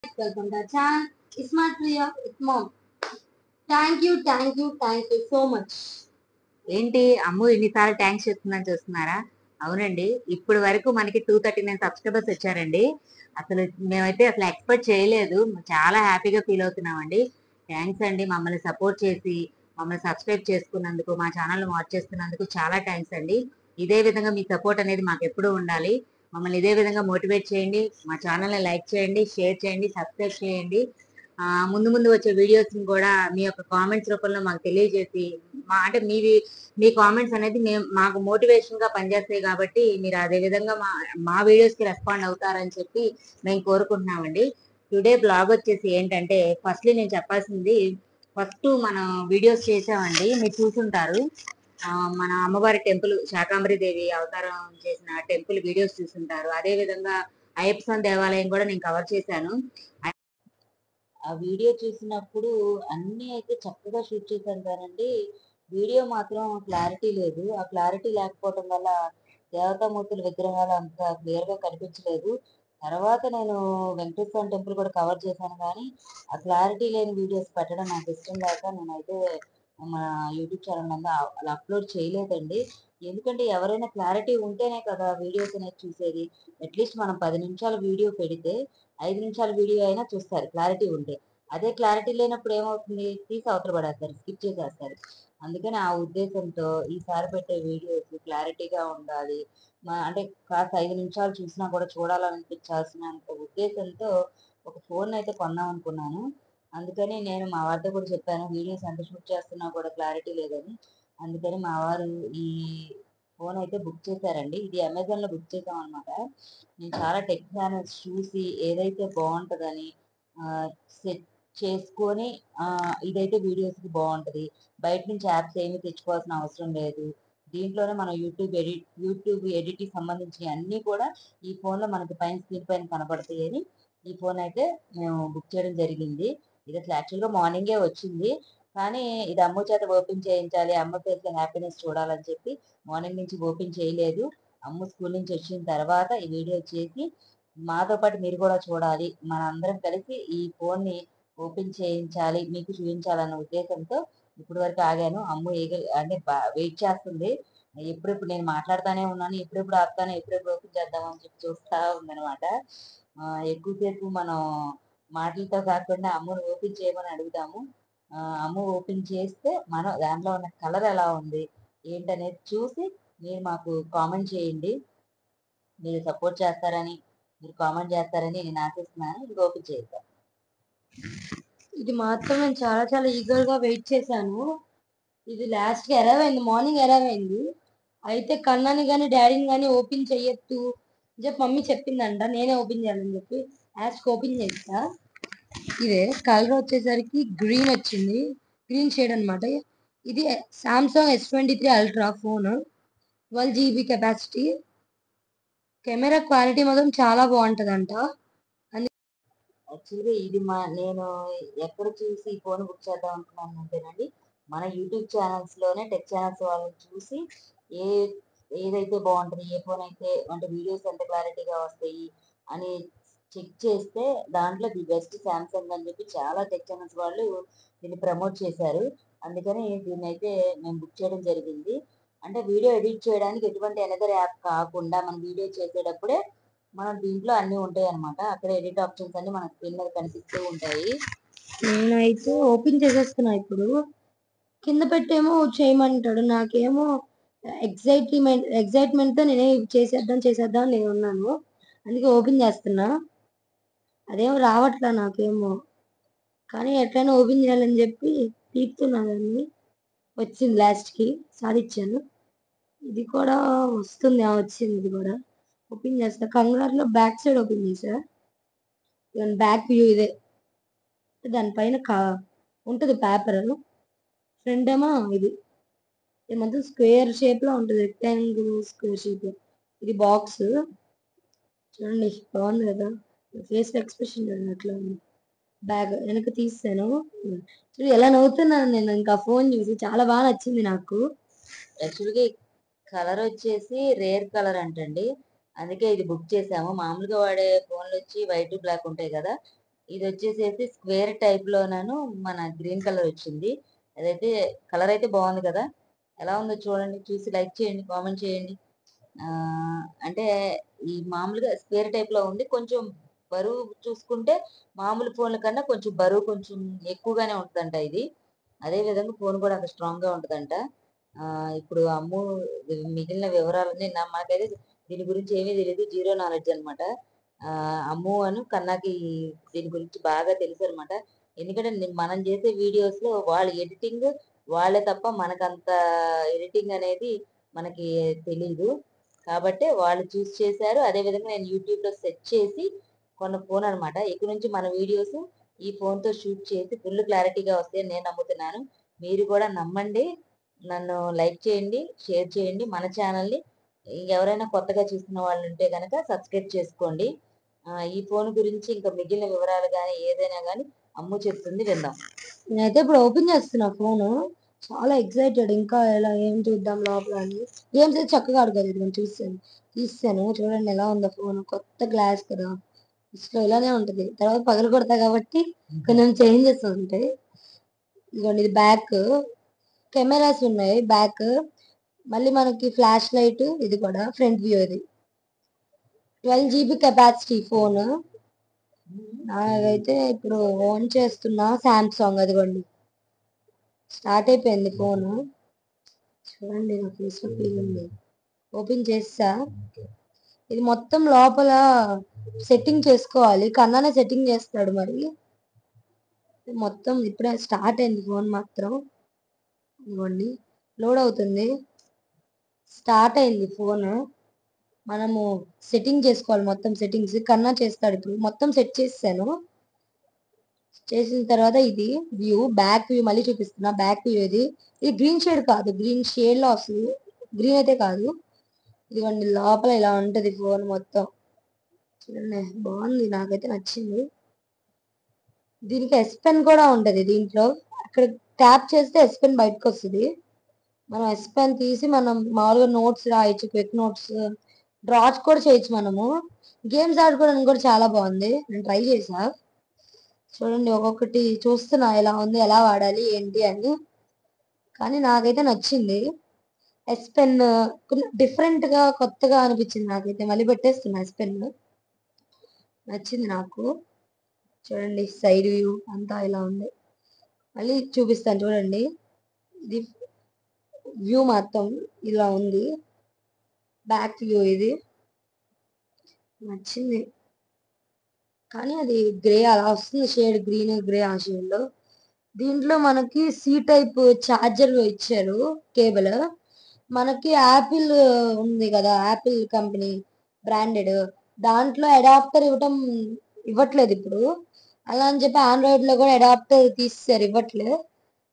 Welcome to our channel, Smart Priya with Mom. Thank you so much. ఏంటి అమ్ము ఎన్నిసార్లు thanks చెప్తుందని చూస్తున్నారా? అవునండి, ఇప్పుడు వరకు మనకి 239 సబ్స్క్రైబర్స్ వచ్చారండి. అసలు మేమైతే అసలు ఎక్స్పెక్ట్ చేయలేదు. చాలా హ్యాపీగా ఫీల్ అవుతున్నామండి. థ్యాంక్స్ అండి, మమ్మల్ని సపోర్ట్ చేసి మమ్మల్ని సబ్స్క్రైబ్ చేసుకున్నందుకు, మా ఛానల్ వాచ్ చేస్తున్నందుకు చాలా థ్యాంక్స్ అండి. ఇదే విధంగా మీ సపోర్ట్ అనేది మాకు ఎప్పుడూ ఉండాలి. మమ్మల్ని ఇదే విధంగా మోటివేట్ చేయండి. మా ఛానల్ని లైక్ చేయండి, షేర్ చేయండి, సబ్స్క్రైబ్ చేయండి. ముందు ముందు వచ్చే వీడియోస్ కూడా మీ యొక్క కామెంట్స్ రూపంలో మాకు తెలియజేసి అంటే మీ కామెంట్స్ అనేది మాకు మోటివేషన్ గా పనిచేస్తాయి కాబట్టి మీరు అదే విధంగా మా వీడియోస్ కి రెస్పాండ్ అవుతారని చెప్పి మేము కోరుకుంటున్నామండి. టుడే బ్లాగ్ వచ్చేసి ఏంటంటే, ఫస్ట్లీ నేను చెప్పాల్సింది, ఫస్ట్ మనం వీడియోస్ చేసామండి, మీరు చూసుంటారు. మన అమ్మవారి టెంపుల్ శాకాంబరి దేవి అవతారం చేసిన టెంపుల్ వీడియోస్ చూసుంటారు. అదే విధంగా అయ్యప్ప స్వామి దేవాలయం కూడా నేను కవర్ చేశాను. ఆ వీడియో చూసినప్పుడు అన్ని అయితే చక్కగా షూట్ చేశాను కానండి, వీడియో మాత్రం క్లారిటీ లేదు. ఆ క్లారిటీ లేకపోవడం వల్ల దేవతామూర్తుల విగ్రహాలు అంత క్లియర్ గా కనిపించలేదు. తర్వాత నేను వెంకటేశ్వర టెంపుల్ కూడా కవర్ చేశాను, కానీ ఆ క్లారిటీ లేని వీడియోస్ పెట్టడం నాకు ఇష్టం లేక నేనైతే మన యూట్యూబ్ ఛానల్ నందు అలా అప్లోడ్ చేయలేదండి. ఎందుకంటే ఎవరైనా క్లారిటీ ఉంటేనే కదా వీడియోస్ అనేది చూసేది. అట్లీస్ట్ మనం 10 నిమిషాల వీడియో పెడితే 5 నిమిషాల వీడియో అయినా చూస్తారు క్లారిటీ ఉంటే. అదే క్లారిటీ లేనప్పుడు ఏమవుతుంది, తీసి అవతల పడేస్తారు, స్కిప్ చేసేస్తారు. అందుకని ఆ ఉద్దేశంతో ఈసారి పెట్టే వీడియోస్ క్లారిటీగా ఉండాలి, అంటే కాస్త 5 నిమిషాలు చూసినా కూడా చూడాలనిపించాల్సినంత ఉద్దేశంతో ఒక ఫోన్ అయితే కొందాం అనుకున్నాను. అందుకని నేను మా వారితో కూడా చెప్పాను, వీడియోస్ ఎంత షూట్ చేస్తున్నా కూడా క్లారిటీ లేదని. అందుకని మా వారు ఈ ఫోన్ అయితే బుక్ చేశారండి. ఇది అమెజాన్ లో బుక్ చేసాం అనమాట. నేను చాలా టెక్ ఛానల్స్ చూసి ఏదైతే బాగుంటుందని సెట్ చేసుకొని, ఇదైతే వీడియోస్కి బాగుంటుంది, బయట నుంచి యాప్స్ ఏమీ తెచ్చుకోవాల్సిన అవసరం లేదు, దీంట్లోనే మనం యూట్యూబ్ ఎడిట్కి సంబంధించిన అన్నీ కూడా ఈ ఫోన్లో మనకి పైన స్క్రీన్ పైన కనపడతాయి అని ఈ ఫోన్ అయితే మేము బుక్ చేయడం జరిగింది. ఇది అసలు యాక్చువల్గా మార్నింగే వచ్చింది, కానీ ఇది అమ్మ చేత ఓపెన్ చేయించాలి, అమ్మ ఫేస్ లో హ్యాపీనెస్ చూడాలని చెప్పి మార్నింగ్ నుంచి ఓపెన్ చేయలేదు. అమ్మ స్కూల్ నుంచి వచ్చిన తర్వాత ఈ వీడియో చేసి మాతో పాటు మీరు కూడా చూడాలి, మనందరం కలిసి ఈ ఫోన్ ని ఓపెన్ చేయించాలి, మీకు చూపించాలన్న ఉద్దేశంతో ఇప్పుడు వరకు ఆగాను. అమ్మ అంటే వెయిట్ చేస్తుంది. ఎప్పుడెప్పుడు నేను మాట్లాడుతానే ఉన్నాను, ఎప్పుడెప్పుడు ఆపుతాను, ఎప్పుడెప్పుడు ఓపెన్ చేద్దామని చెప్పి చూస్తా ఉందనమాట. ఎక్కువసేపు మనం మాటలతో కాకుండా అమ్మను ఓపెన్ చేయమని అడుగుదాము. అమ్మ ఓపెన్ చేస్తే మనం దాంట్లో ఉన్న కలర్ ఎలా ఉంది ఏంటనేది చూసి మీరు మాకు కామెంట్ చేయండి. మీరు సపోర్ట్ చేస్తారని, మీరు కామెంట్ చేస్తారని నేను ఆశిస్తున్నాను. ఇది ఓపెన్ చేద్దాం. ఇది మాత్రం నేను చాలా చాలా ఈగర్ గా వెయిట్ చేశాను. ఇది లాస్ట్ కి అరైవ్ అయింది, మార్నింగ్ అరైవ్ అయింది. అయితే కన్నాని కానీ డాడీని కానీ ఓపెన్ చెయ్యొద్దు అని చెప్పి మమ్మీ చెప్పిందంట, నేనే ఓపెన్ చేయాలని చెప్పి యాప్స్ ఓపెన్ చేస్తా. ఇదే కలర్ వచ్చేసరికి గ్రీన్ వచ్చింది, గ్రీన్ షేడ్ అనమాట. ఇది Samsung S23 ultra phone, 12 GB capacity. Camera quality మాత్రం చాలా బాగుంటదంట. యాక్చువల్గా ఇది నేను ఎక్కడ చూసి ఈ ఫోన్ బుక్ చేద్దాం అనుకున్నాను అంటేనండి, మన యూట్యూబ్ ఛానల్స్ లోనే టెక్ ఛానల్స్ వాళ్ళని చూసి ఏ ఏదైతే బాగుంటుంది, ఏ ఫోన్ అయితే అంటే వీడియోస్ ఎంత క్లారిటీగా వస్తాయి అని చెక్ చేస్తే దాంట్లో ది బెస్ట్ శాంసంగ్ అని చెప్పి చాలా టెక్ ఛానల్స్ వాళ్ళు దీన్ని ప్రమోట్ చేశారు. అందుకని దీన్ని అయితే మేము బుక్ చేయడం జరిగింది. అంటే వీడియో ఎడిట్ చేయడానికి ఎటువంటి ఎనదర్ యాప్ కాకుండా మనం వీడియో చేసేటప్పుడే మనం దీంట్లో అన్ని ఉంటాయి అనమాట. అక్కడ ఎడిట్ ఆప్షన్స్ అన్ని మన స్క్రీన్ మీద కనిపిస్తూ ఉంటాయి. నేనైతే ఓపెన్ చేసేస్తున్నా ఇప్పుడు. కింద పెట్టేమో చేయమంటాడు, నాకేమో ఎగ్జైట్మెంట్ తో నేనే చేసేద్దాం నేను ఉన్నాను. అందుకే ఓపెన్ చేస్తున్నా. అదేమో రావట్లా నాకేమో, కానీ ఎట్లయినా ఓపెన్ చేయాలని చెప్పి తీస్తున్నా. దాన్ని వచ్చింది, లాస్ట్ కి సాధించాను. ఇది కూడా వస్తుంది, వచ్చింది. ఇది కూడా ఓపెన్ చేస్తా. కంగారులో బ్యాక్ సైడ్ ఓపెన్ చేసా. బ్యాక్ వ్యూ ఇదే, దానిపైన ఉంటుంది పేపర్, ఫ్రంట్ ఏమో ఇది మొత్తం స్క్వేర్ షేప్ లో ఉంటుంది, రెక్టాంగిల్ స్క్వేర్ షేప్ లో. ఇది బాక్స్ చూడండి, బాగుంది కదా, ఫేస్ ఎక్స్ప్రెషన్ చూడండి అట్లా ఉంది. బ్యాగ్ వెనక తీసాను, చూడు ఎలా నవ్వుతున్నాను నేను ఇంకా ఫోన్ చూసి. చాలా బాగా నచ్చింది నాకు. యాక్చువల్గా కలర్ వచ్చేసి రేర్ కలర్ అంటండి, అందుకే ఇది బుక్ చేసాము. మామూలుగా వాడే ఫోన్లు వచ్చి వైట్ బ్లాక్ ఉంటాయి కదా, ఇది వచ్చేసేసి స్క్వేర్ టైప్ లోనను మన గ్రీన్ కలర్ వచ్చింది. అదైతే కలర్ అయితే బాగుంది కదా. ఎలా ఉందో చూడండి, చూసి లైక్ చేయండి, కామెంట్ చేయండి. అంటే ఈ మామూలుగా స్క్వేర్ టైప్ లో ఉంది. కొంచెం బరువు చూసుకుంటే మామూలు ఫోన్ల కన్నా కొంచెం బరువు కొంచెం ఎక్కువగానే ఉంటుందంట ఇది. అదే విధంగా ఫోన్ కూడా అంత స్ట్రాంగ్ గా ఉంటుందంట. ఇప్పుడు అమ్ము మిగిలిన వివరాలన్నీ మాకైతే దీని గురించి ఏమీ తెలియదు, జీరో నాలెడ్జ్ అనమాట. అమ్ము అను కన్నాకి దీని గురించి బాగా తెలుసు అనమాట. ఎందుకంటే మనం చేసే వీడియోస్ లో వాళ్ళ ఎడిటింగ్ వాళ్ళే తప్ప మనకంత ఎడిటింగ్ అనేది మనకి తెలీదు. కాబట్టి వాళ్ళు చూసి చేశారు. అదే విధంగా నేను యూట్యూబ్ లో సెర్చ్ చేసి కొన్న ఫోన్ అనమాట. ఇక నుంచి మన వీడియోస్ ఈ ఫోన్ తో షూట్ చేసి ఫుల్ క్లారిటీగా వస్తాయని నేను నమ్ముతున్నాను. మీరు కూడా నమ్మండి, నన్ను లైక్ చేయండి, షేర్ చేయండి. మన ఛానల్ని ఎవరైనా కొత్తగా చూస్తున్న వాళ్ళు ఉంటే కనుక సబ్స్క్రైబ్ చేసుకోండి. ఈ ఫోన్ గురించి ఇంకా మిగిలిన వివరాలు కానీ ఏదైనా కానీ అమ్ము చెప్తుంది, విందాం. నేనైతే ఇప్పుడు ఓపెన్ చేస్తున్నా ఫోను. చాలా ఎక్సైటెడ్, ఇంకా ఎలా ఏం చూద్దాం లోపల అని. గేమ్స్ అయితే చక్కగా ఆడుకోలేదు, నేను తీసాను చూడండి ఎలా ఉందో ఫోన్. కొత్త గ్లాస్ కదా, ఇట్లా ఇలానే ఉంటది. తర్వాత పగలు కొడతా కాబట్టి కొంచెం చేంజెస్ ఉంటాయి. ఇదిగోండి, ఇది బ్యాక్ కెమెరాస్ ఉన్నాయి బ్యాక్. మళ్ళీ మనకి ఫ్లాష్ లైట్, ఇది కూడా ఫ్రంట్ వ్యూ. ఇది 12 GB కెపాసిటీ ఫోన్. నాకైతే ఇప్పుడు ఆన్ చేస్తున్నా సామ్సంగ్, అదిగోండి స్టార్ట్ అయిపోయింది ఫోన్. చూడండి నా ఫేస్ లో ఫీల్ ఉంది. ఓపెన్ చేస్తా. ఇది మొత్తం లోపల సెట్టింగ్ చేసుకోవాలి, కన్నానే సెట్టింగ్ చేస్తాడు మరి. మొత్తం ఇప్పుడే స్టార్ట్ అయింది ఫోన్ మాత్రం. ఇదిగోండి లోడ్ అవుతుంది, స్టార్ట్ అయింది ఫోన్. మనము సెట్టింగ్ చేసుకోవాలి, మొత్తం సెట్టింగ్స్ కన్నా చేస్తాడు. ఇప్పుడు మొత్తం సెట్ చేసాను. చేసిన తర్వాత ఇది వ్యూ, బ్యాక్ వ్యూ మళ్ళీ చూపిస్తున్నా. బ్యాక్ వ్యూ ఇది గ్రీన్ షేడ్ కాదు, గ్రీన్ షేడ్ లో వస్తుంది, గ్రీన్ అయితే కాదు. ఇదిగోండి లోపల ఇలా ఉంటది ఫోన్ మొత్తం. చూడండి బాగుంది, నాకైతే నచ్చింది. దీనికి ఎస్ పెన్ కూడా ఉంటది దీంట్లో. అక్కడ ట్యాప్ చేస్తే ఎస్ పెన్ బయటకు వస్తుంది. మనం ఎస్ పెన్ తీసి మనం మామూలుగా నోట్స్ రాయొచ్చు, క్విక్ నోట్స్ డ్రాస్ కూడా చేయొచ్చు మనము. గేమ్స్ ఆడుకోవడానికి కూడా చాలా బాగుంది, నేను ట్రై చేసా. చూడండి ఒక్కొక్కటి చూస్తున్నా ఎలా ఉంది, ఎలా వాడాలి ఏంటి అని. కానీ నాకైతే నచ్చింది. ఎస్ పెన్ డిఫరెంట్ గా కొత్తగా అనిపించింది నాకైతే. మళ్ళీ పెట్టేస్తున్నా ఎస్ పెన్, నచ్చింది నాకు. చూడండి సైడ్ వ్యూ అంతా ఇలా ఉంది. మళ్ళీ చూపిస్తాను చూడండి. ఇది వ్యూ మొత్తం ఇలా ఉంది, బ్యాక్ వ్యూ. ఇది నచ్చింది, కానీ అది గ్రే అలా వస్తుంది, షేడ్ గ్రీన్ గ్రే ఆ షేడ్ లో. దీంట్లో మనకి సి టైప్ చార్జర్ ఇచ్చారు, కేబుల్. మనకి యాపిల్ ఉంది కదా, యాపిల్ కంపెనీ బ్రాండెడ్, దాంట్లో అడాప్టర్ ఇవ్వట్లేదు ఇప్పుడు. అలా అని చెప్పి ఆండ్రాయిడ్ లో కూడా అడాప్టర్ తీసేసారు, ఇవ్వట్లేదు.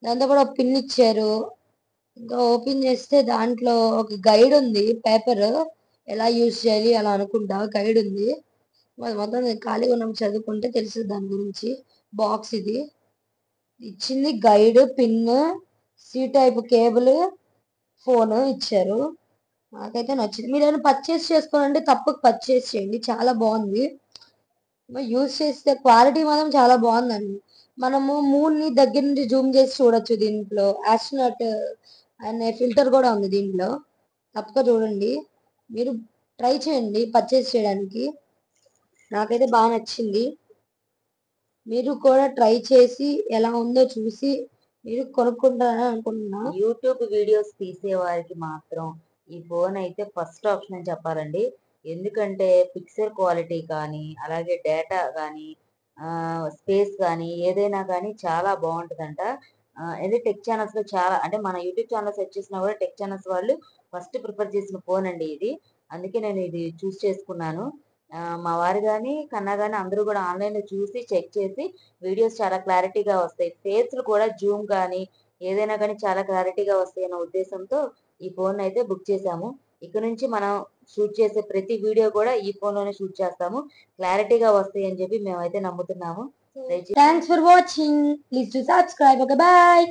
దాంతో కూడా ఒక పిన్ ఇచ్చారు. ఇంకా ఓపెన్ చేస్తే దాంట్లో ఒక గైడ్ ఉంది, పేపర్ ఎలా యూజ్ చేయాలి అలా అనుకుంటా గైడ్ ఉంది. మొత్తం ఖాళీగా ఉన్నప్పుడు చదువుకుంటే తెలుసు దాని గురించి. బాక్స్ ఇది ఇచ్చింది, guide, pin, C type cable, phone ఇచ్చారు. నాకైతే నచ్చింది. మీరు ఏమైనా పర్చేస్ చేసుకోవాలంటే తప్పక పర్చేస్ చేయండి, చాలా బాగుంది. యూజ్ చేస్తే క్వాలిటీ మాత్రం చాలా బాగుందండి. మనము మూన్ ని దగ్గర నుంచి జూమ్ చేసి చూడొచ్చు. దీంట్లో ఆస్ట్రోనాట్ అనే ఫిల్టర్ కూడా ఉంది దీంట్లో. తప్పక చూడండి, మీరు ట్రై చేయండి పర్చేస్ చేయడానికి. నాకైతే బాగా నచ్చింది. మీరు కూడా ట్రై చేసి ఎలా ఉందో చూసి మీరు కొనుక్కుంటారని అనుకుంటున్నా. యూట్యూబ్ వీడియోస్ తీసే వారికి మాత్రం ఈ ఫోన్ అయితే ఫస్ట్ ఆప్షన్ అని చెప్పాలండి. ఎందుకంటే పిక్చర్ క్వాలిటీ కానీ, అలాగే డేటా కానీ, స్పేస్ కానీ, ఏదైనా కానీ చాలా బాగుంటుందంట. అదే టెక్ ఛానల్స్ లో చాలా, అంటే మన యూట్యూబ్ ఛానల్ సెర్చ్ చేసినా కూడా టెక్ ఛానల్స్ వాళ్ళు ఫస్ట్ ప్రిఫర్ చేసిన ఫోన్ అండి ఇది. అందుకే నేను ఇది చూస్ చేసుకున్నాను. మా వారు కానీ కన్నా కానీ అందరూ కూడా ఆన్లైన్ లో చూసి చెక్ చేసి వీడియోస్ చాలా క్లారిటీగా వస్తాయి, ఫేస్లు కూడా జూమ్ కానీ ఏదైనా కానీ చాలా క్లారిటీగా వస్తాయి అన్న ఉద్దేశంతో ఈ ఫోన్ అయితే బుక్ చేసాము. ఇక నుంచి మనం షూట్ చేసే ప్రతి వీడియో కూడా ఈ ఫోన్ లోనే షూట్ చేస్తాము, క్లారిటీగా వస్తాయి అని చెప్పి మేమైతే నమ్ముతున్నాము. Thanks for watching, please to subscribe. Okay bye.